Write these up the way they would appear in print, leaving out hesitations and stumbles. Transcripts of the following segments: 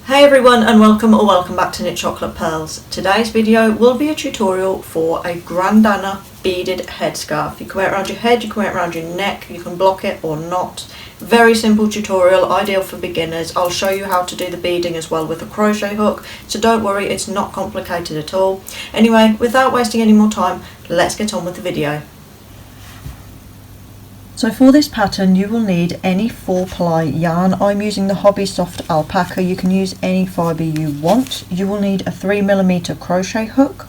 Hey everyone, and welcome back to Knit Chocolate Pearls. Today's video will be a tutorial for a Grandana beaded headscarf. You can wear it around your head, you can wear it around your neck, you can block it or not. Very simple tutorial, ideal for beginners. I'll show you how to do the beading as well with a crochet hook, so don't worry, it's not complicated at all. Anyway, without wasting any more time, let's get on with the video. So for this pattern you will need any 4-ply yarn. I'm using the Hobby Soft Alpaca. You can use any fibre you want. You will need a 3mm crochet hook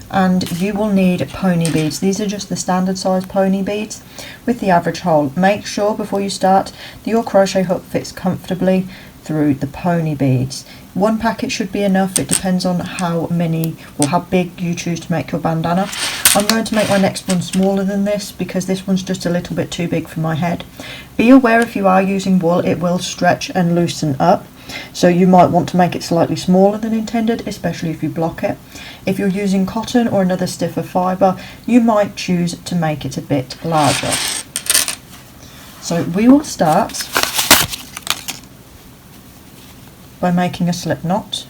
and you will need pony beads. These are just the standard size pony beads with the average hole. Make sure before you start that your crochet hook fits comfortably through the pony beads. One packet should be enough. It depends on how many or how big you choose to make your bandana. I'm going to make my next one smaller than this because this one's just a little bit too big for my head. Be aware if you are using wool, it will stretch and loosen up, so you might want to make it slightly smaller than intended, especially if you block it. If you're using cotton or another stiffer fibre, you might choose to make it a bit larger. So we will start by making a slip knot.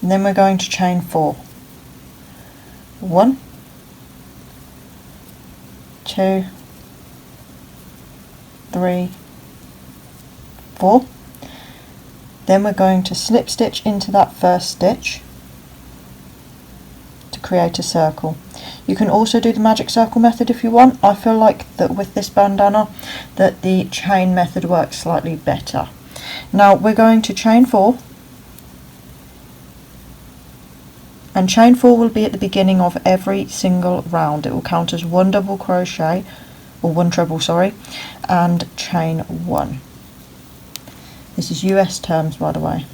And then we're going to chain 4. 1, 2, 3, 4. Then we're going to slip stitch into that first stitch to create a circle. You can also do the magic circle method if you want. I feel like that with this bandana that the chain method works slightly better. Now we're going to chain 4, and chain 4 will be at the beginning of every single round. It will count as 1 double crochet, or 1 treble, sorry, and chain 1. This is US terms, by the way.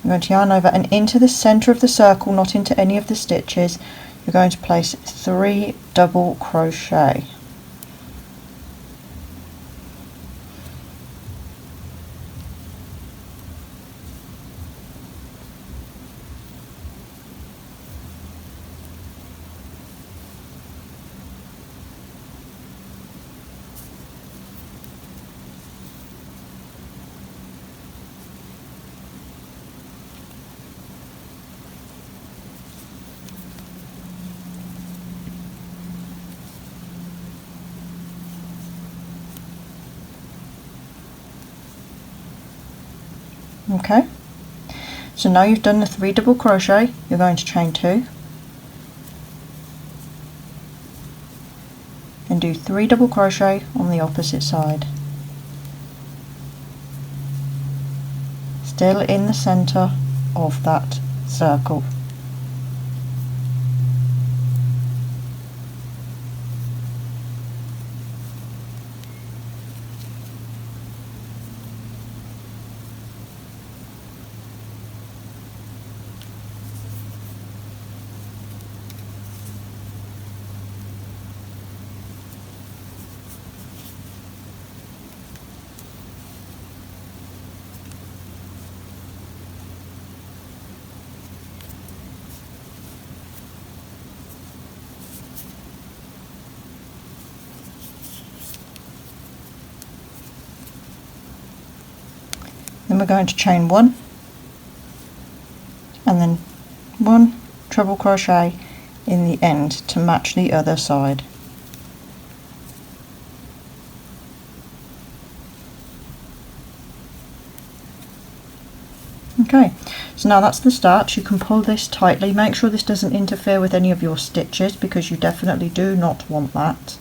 I'm going to yarn over and into the centre of the circle, not into any of the stitches, you're going to place 3 double crochet. Okay, so now you've done the 3 double crochet, you're going to chain 2 and do 3 double crochet on the opposite side, still in the centre of that circle. Then we're going to chain 1 and then 1 treble crochet in the end to match the other side. Okay, so now that's the start. You can pull this tightly. Make sure this doesn't interfere with any of your stitches because you definitely do not want that.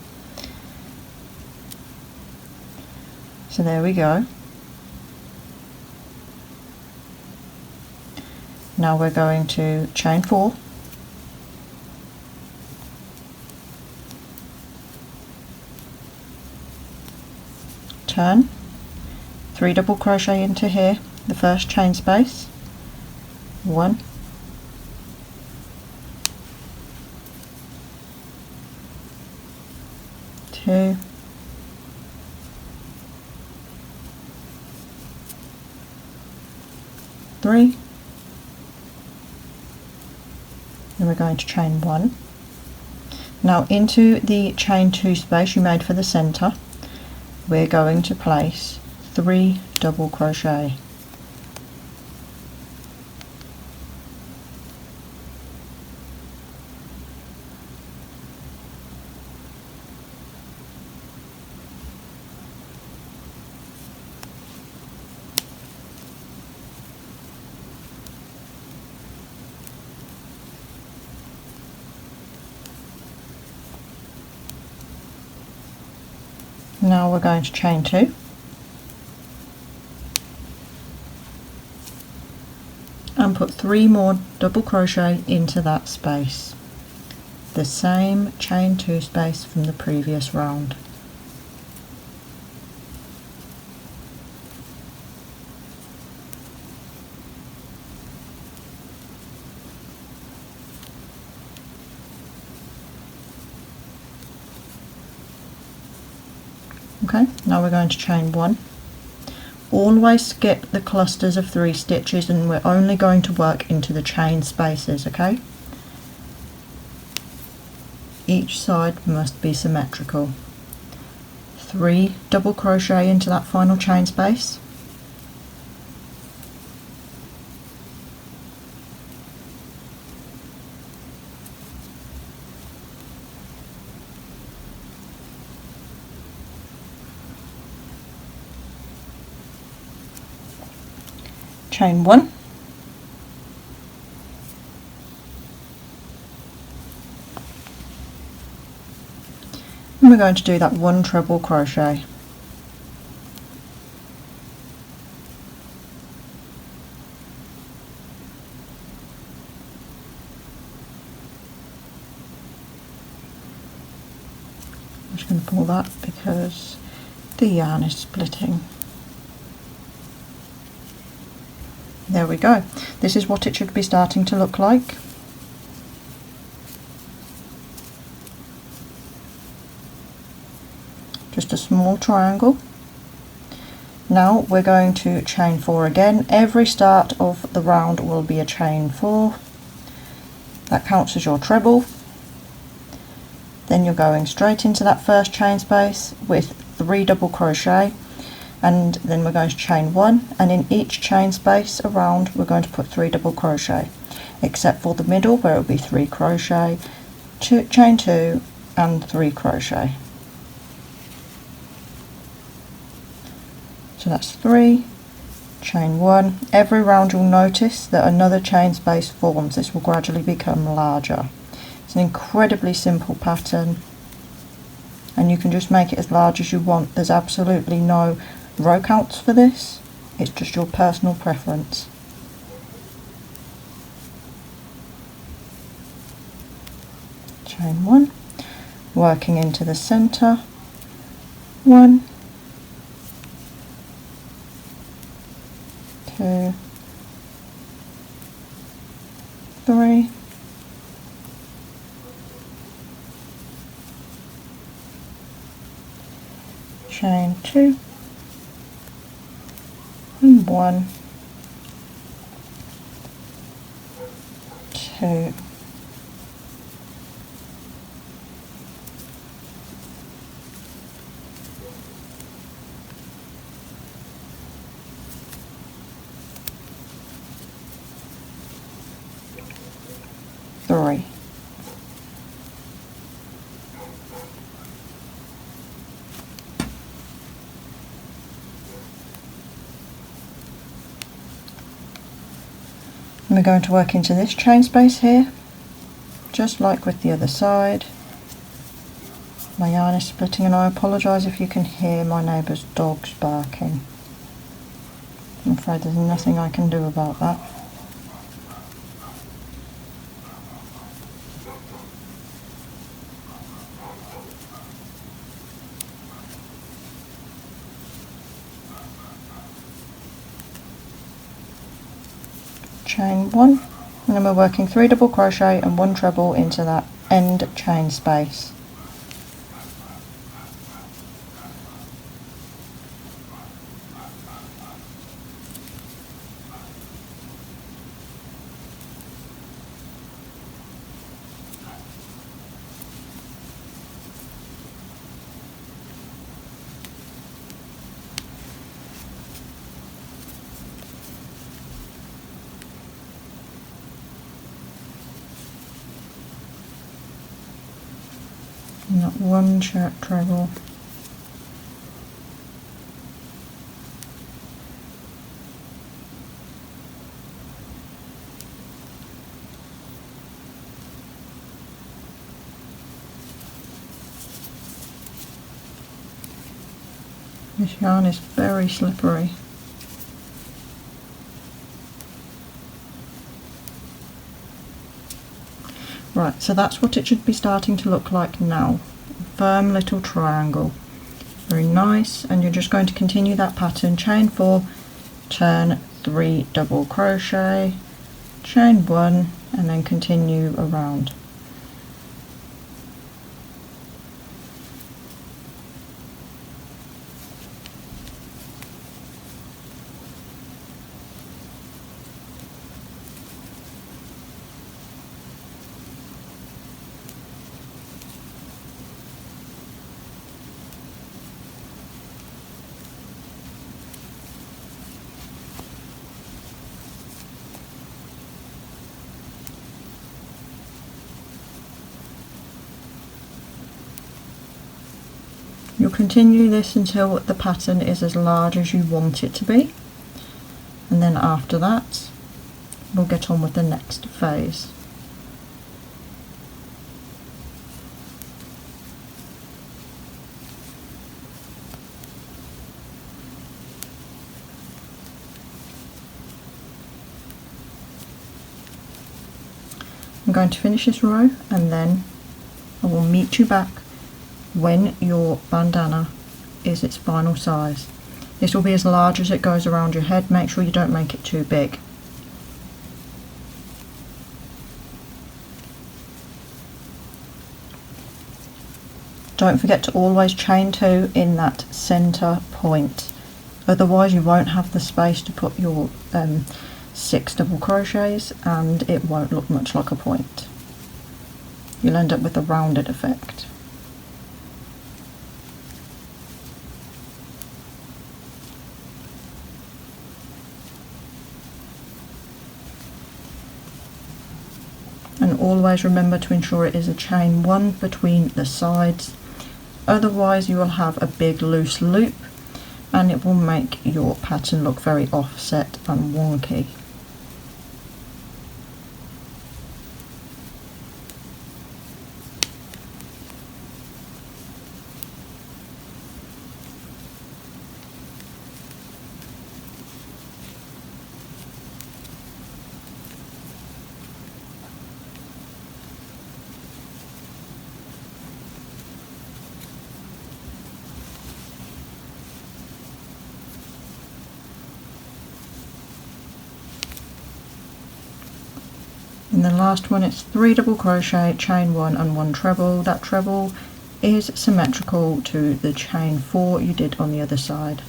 So there we go. Now we're going to chain 4, turn, 3 double crochet into here, the first chain space, 1, 2, 3, then we're going to chain 1. Now into the chain 2 space you made for the center, we're going to place 3 double crochet. Now we're going to chain 2 and put 3 more double crochet into that space, the same chain 2 space from the previous round. Okay, now we're going to chain 1. Always skip the clusters of 3 stitches, and we're only going to work into the chain spaces, okay? Each side must be symmetrical. 3 double crochet into that final chain space. Chain 1, and we're going to do that 1 treble crochet. I'm just going to pull that because the yarn is splitting. There we go. This is what it should be starting to look like. Just a small triangle. Now we're going to chain 4 again. Every start of the round will be a chain 4. That counts as your treble. Then you're going straight into that first chain space with 3 double crochet. And then we're going to chain 1, and in each chain space around we're going to put 3 double crochet, except for the middle where it will be 3 crochet, chain 2 and 3 crochet. So that's 3, chain 1. Every round you'll notice that another chain space forms. This will gradually become larger. It's an incredibly simple pattern, and you can just make it as large as you want. There's absolutely no row counts for this, it's just your personal preference. Chain 1, working into the center, 1, 2, 3, chain 2, and 1, 2, 3. And we're going to work into this chain space here, just like with the other side. My yarn is splitting and I apologise if you can hear my neighbour's dogs barking. I'm afraid there's nothing I can do about that. Chain 1, and then we're working 3 double crochet and 1 treble into that end chain space. and that one treble. This yarn is very slippery. Right, so that's what it should be starting to look like now. Firm little triangle. Very nice, and you're just going to continue that pattern, chain 4, turn 3 double crochet, chain 1, and then continue around. You'll continue this until the pattern is as large as you want it to be, and then after that we'll get on with the next phase. I'm going to finish this row and then I will meet you back when your bandana is its final size. This will be as large as it goes around your head. Make sure you don't make it too big. Don't forget to always chain 2 in that center point, otherwise you won't have the space to put your 6 double crochets and it won't look much like a point. You'll end up with a rounded effect. And always remember to ensure it is a chain 1 between the sides, otherwise you will have a big loose loop and it will make your pattern look very offset and wonky. In the last one it's 3 double crochet, chain 1 and 1 treble. That treble is symmetrical to the chain 4 you did on the other side.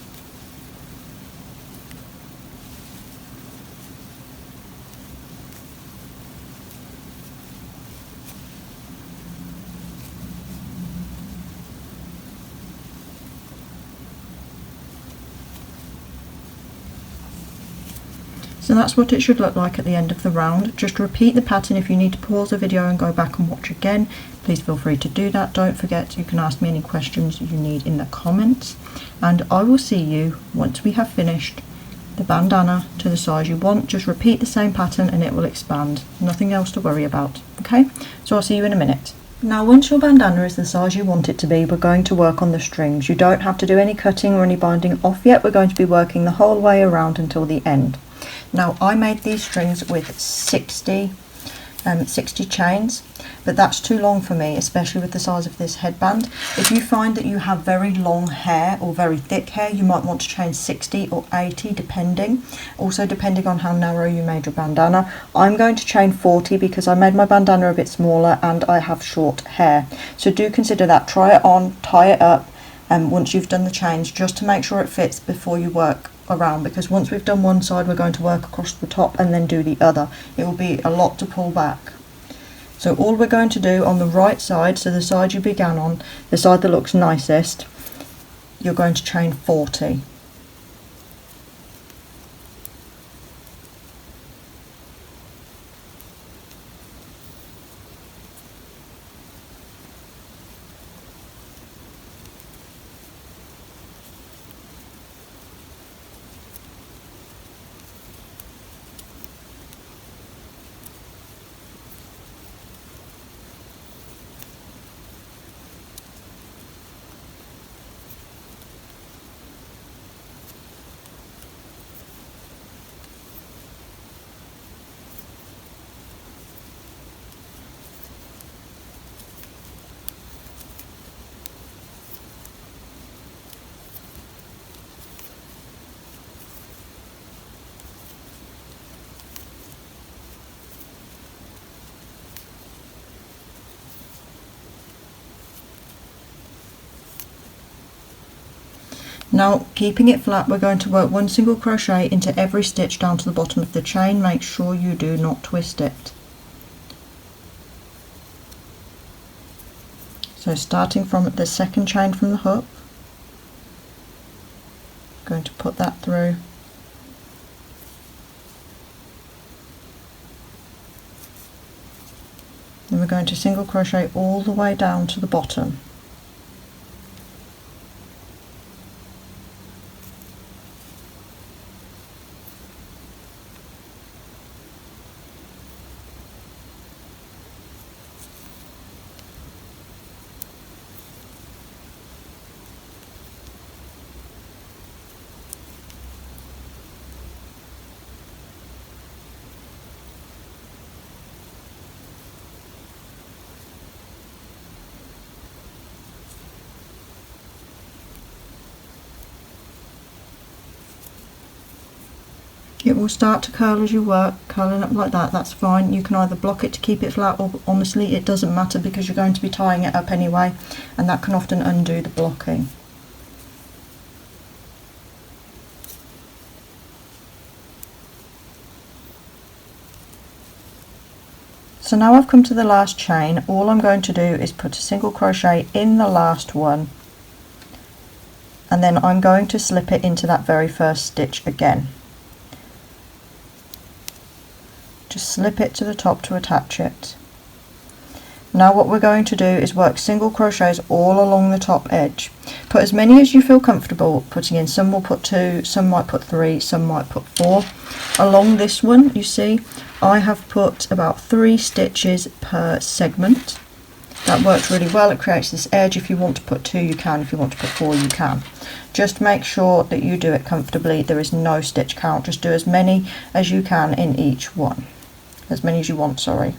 So that's what it should look like at the end of the round. Just repeat the pattern. If you need to pause the video and go back and watch again, please feel free to do that. Don't forget, you can ask me any questions you need in the comments, and I will see you once we have finished the bandana to the size you want. Just repeat the same pattern and it will expand. Nothing else to worry about. Okay, so I'll see you in a minute. Now once your bandana is the size you want it to be, we're going to work on the strings. You don't have to do any cutting or any binding off yet. We're going to be working the whole way around until the end. Now I made these strings with 60 chains, but that's too long for me, especially with the size of this headband. If you find that you have very long hair or very thick hair, you might want to chain 60 or 80 depending. Also depending on how narrow you made your bandana. I'm going to chain 40 because I made my bandana a bit smaller and I have short hair. So do consider that. Try it on, tie it up, and once you've done the chains, just to make sure it fits before you work around, because once we've done one side we're going to work across the top and then do the other. It will be a lot to pull back. So all we're going to do on the right side, so the side you began on, the side that looks nicest, you're going to chain 40. Now, keeping it flat, we're going to work one single crochet into every stitch down to the bottom of the chain. Make sure you do not twist it. So starting from the second chain from the hook, going to put that through, then we're going to single crochet all the way down to the bottom. It will start to curl as you work, curling up like that, that's fine. You can either block it to keep it flat, or honestly it doesn't matter because you're going to be tying it up anyway, and that can often undo the blocking. So now I've come to the last chain. All I'm going to do is put a single crochet in the last one, and then I'm going to slip it into that very first stitch again. Just slip it to the top to attach it. Now what we're going to do is work single crochets all along the top edge. Put as many as you feel comfortable putting in. Some will put 2, some might put 3, some might put 4. Along this one, you see, I have put about 3 stitches per segment. That works really well. It creates this edge. If you want to put 2, you can. If you want to put 4, you can. Just make sure that you do it comfortably. There is no stitch count. Just do as many as you can in each one. As many as you want, sorry.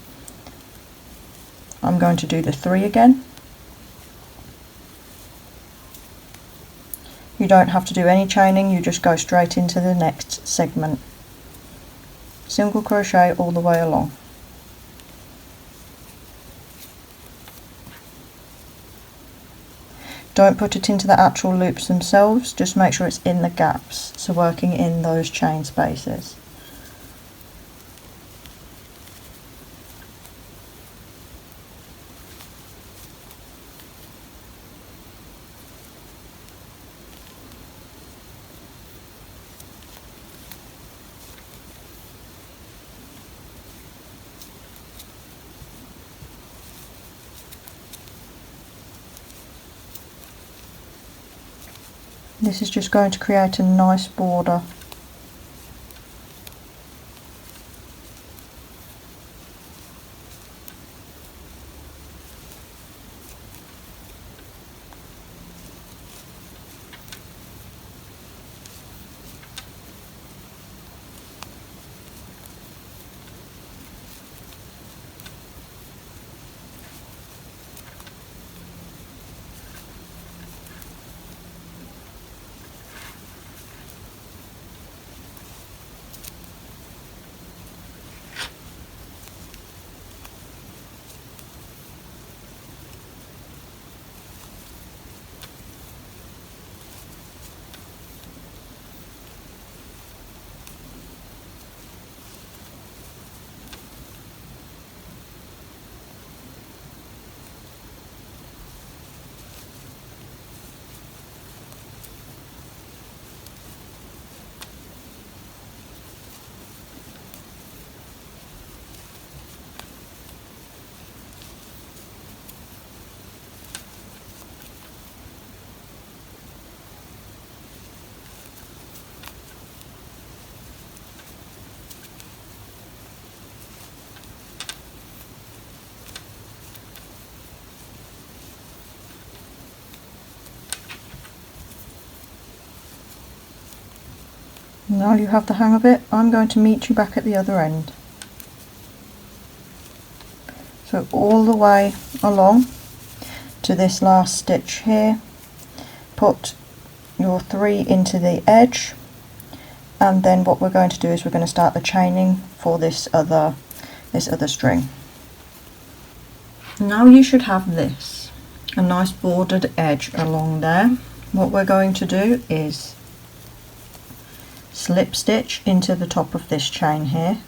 I'm going to do the 3 again. You don't have to do any chaining, you just go straight into the next segment. Single crochet all the way along. Don't put it into the actual loops themselves, just make sure it's in the gaps, so working in those chain spaces. This is just going to create a nice border. Now you have the hang of it, I'm going to meet you back at the other end. So all the way along to this last stitch here, put your 3 into the edge, and then what we're going to do is we're going to start the chaining for this other string. Now you should have this, a nice bordered edge along there. what we're going to do is slip stitch into the top of this chain here.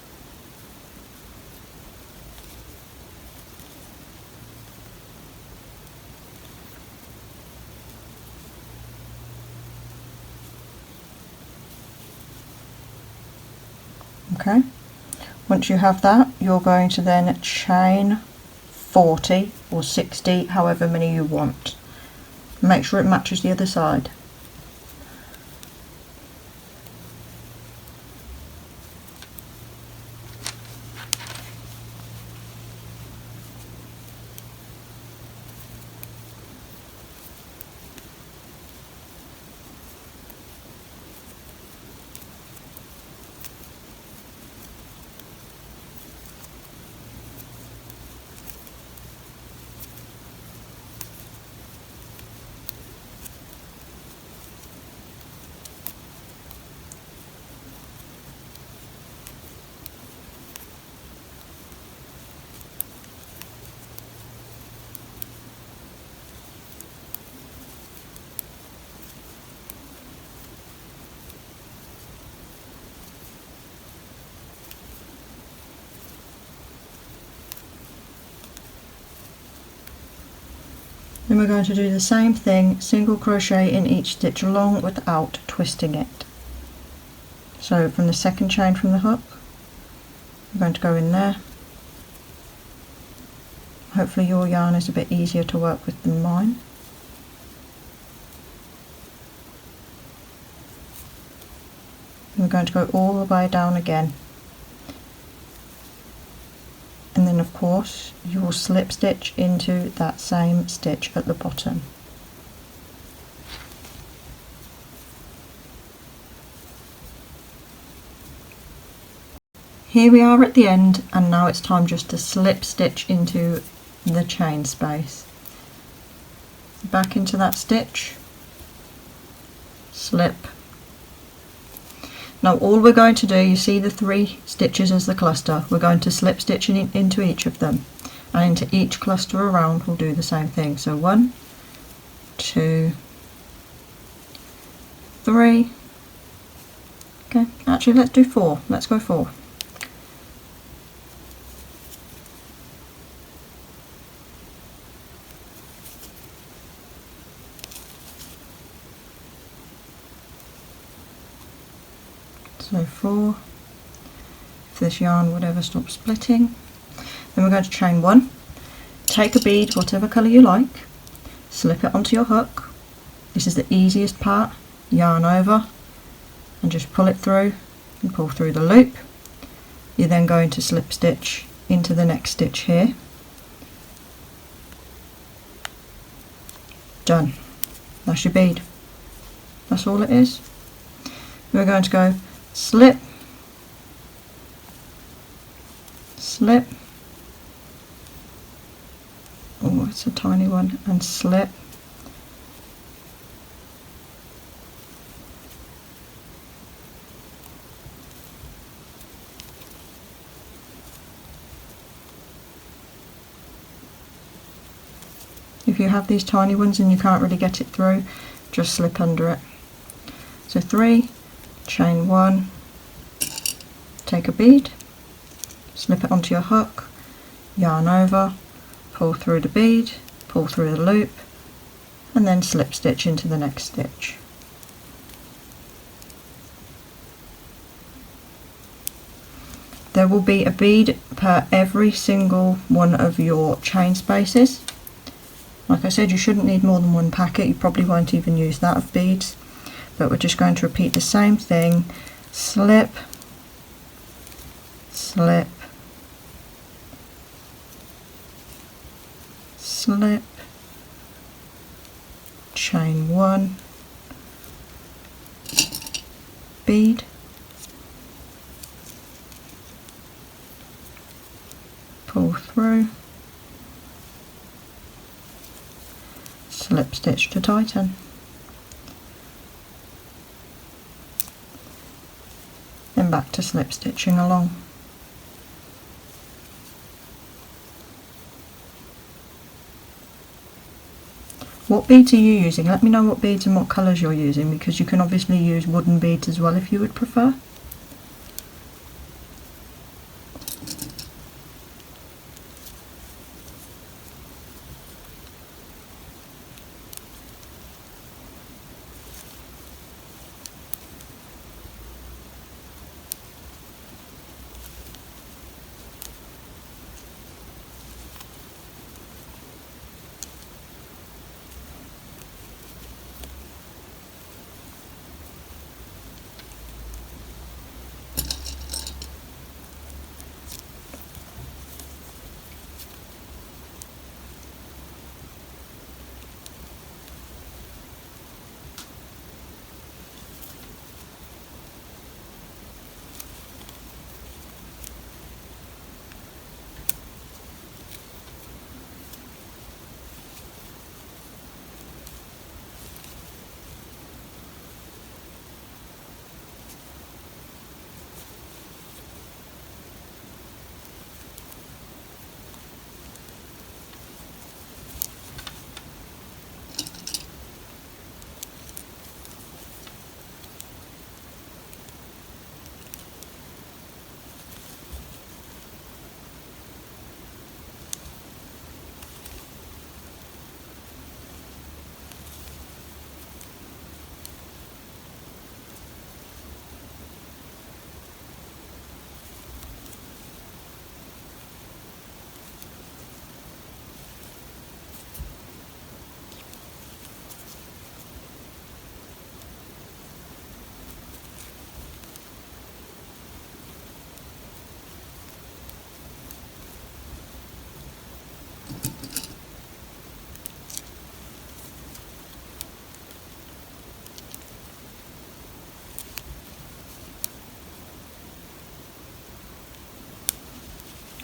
Okay, once you have that, you're going to then chain 40 or 60, however many you want. Make sure it matches the other side. Then we're going to do the same thing, single crochet in each stitch along without twisting it. So from the second chain from the hook, we're going to go in there. Hopefully your yarn is a bit easier to work with than mine. And we're going to go all the way down again. And then of course you will slip stitch into that same stitch at the bottom. Here we are at the end, and now it's time just to slip stitch into the chain space. Back into that stitch, slip. Now all we're going to do, you see the 3 stitches as the cluster, we're going to slip stitch into each of them, and into each cluster around we'll do the same thing. So 1, 2, 3, okay, actually let's do 4, let's go 4. So 4, if this yarn would ever stop splitting. Then we're going to chain 1, take a bead, whatever colour you like, slip it onto your hook. This is the easiest part, yarn over and just pull it through and pull through the loop. You're then going to slip stitch into the next stitch here. Done. That's your bead. That's all it is. We're going to go slip, slip, oh it's a tiny one, and slip, if you have these tiny ones and you can't really get it through, just slip under it. So 3, chain 1, take a bead, slip it onto your hook, yarn over, pull through the bead, pull through the loop, and then slip stitch into the next stitch. There will be a bead per every single one of your chain spaces. Like I said, you shouldn't need more than 1 packet, you probably won't even use that of beads. But we're just going to repeat the same thing, slip, slip, slip, chain 1, bead, pull through, slip stitch to tighten. Then back to slip stitching along. What beads are you using? Let me know what beads and what colours you're using, because you can obviously use wooden beads as well if you would prefer.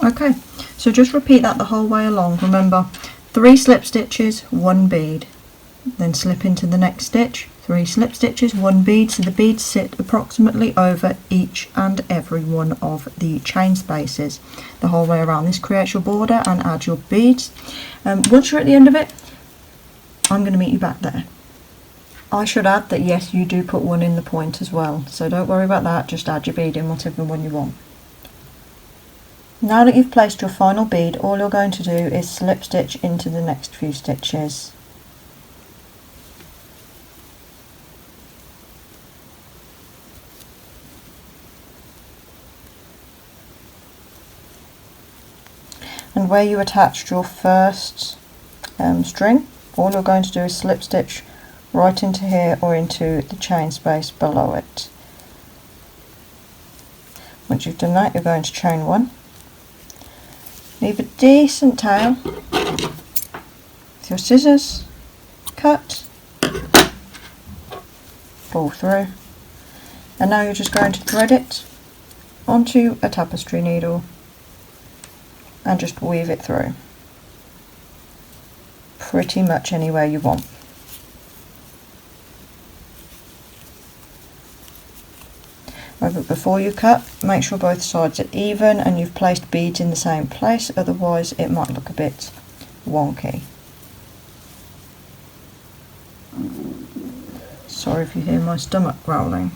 Okay, so just repeat that the whole way along. Remember, 3 slip stitches, 1 bead, then slip into the next stitch, 3 slip stitches, 1 bead, so the beads sit approximately over each and every one of the chain spaces the whole way around. This creates your border and adds your beads. Once you're at the end of it, I'm going to meet you back there. I should add that yes, you do put one in the point as well, so don't worry about that, just add your bead in whatever one you want. Now that you've placed your final bead, all you're going to do is slip stitch into the next few stitches. And where you attached your first string, all you're going to do is slip stitch right into here or into the chain space below it. Once you've done that, you're going to chain 1. Leave a decent tail with your scissors, cut, pull through, and now you're just going to thread it onto a tapestry needle and just weave it through pretty much anywhere you want. But before you cut, make sure both sides are even and you've placed beads in the same place, otherwise it might look a bit wonky. Sorry if you hear my stomach growling.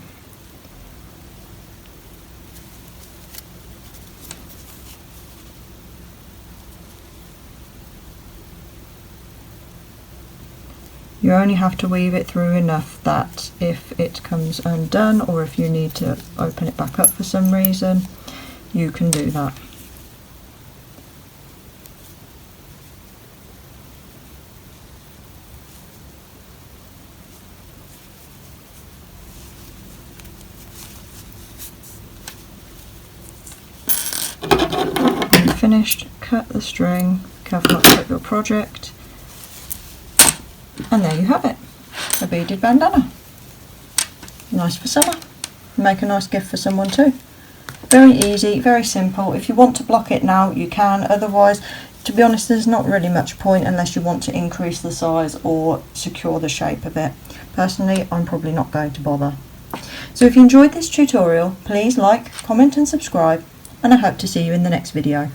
You only have to weave it through enough that if it comes undone or if you need to open it back up for some reason, you can do that. When you're finished, cut the string, careful not to cut your project. And there you have it, a beaded bandana. Nice for summer. Make a nice gift for someone too. Very easy, very simple. If you want to block it now, you can. Otherwise, to be honest, there's not really much point unless you want to increase the size or secure the shape of it. Personally, I'm probably not going to bother. So if you enjoyed this tutorial, please like, comment and subscribe, and I hope to see you in the next video.